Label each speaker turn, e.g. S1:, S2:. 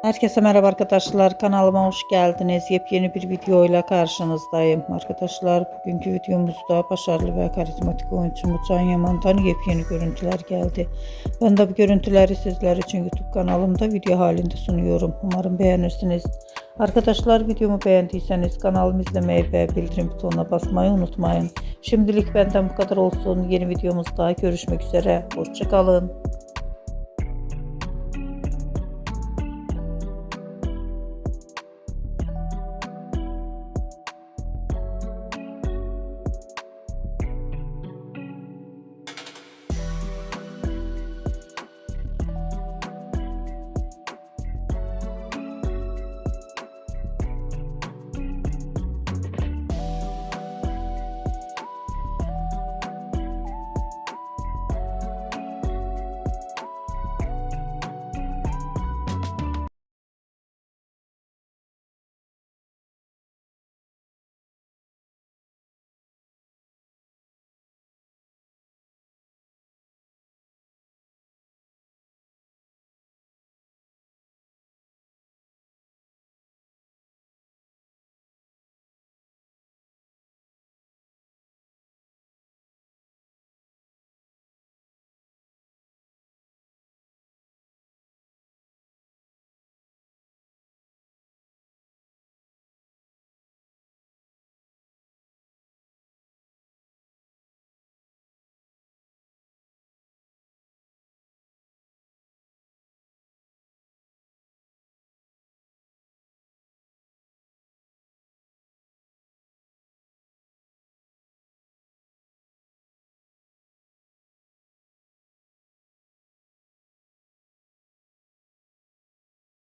S1: Herkese merhaba arkadaşlar. Kanalıma hoş geldiniz. Yepyeni bir videoyla karşınızdayım. Arkadaşlar bugünkü videomuzda başarılı ve karizmatik oyuncumuz Can Yaman'dan yepyeni görüntüler geldi. Ben de bu görüntüleri sizler için YouTube kanalımda video halinde sunuyorum. Umarım beğenirsiniz. Arkadaşlar videomu beğendiyseniz kanalımı izlemeyi ve bildirim butonuna basmayı unutmayın. Şimdilik benden bu kadar olsun. Yeni videomuzda görüşmek üzere. Hoşça kalın.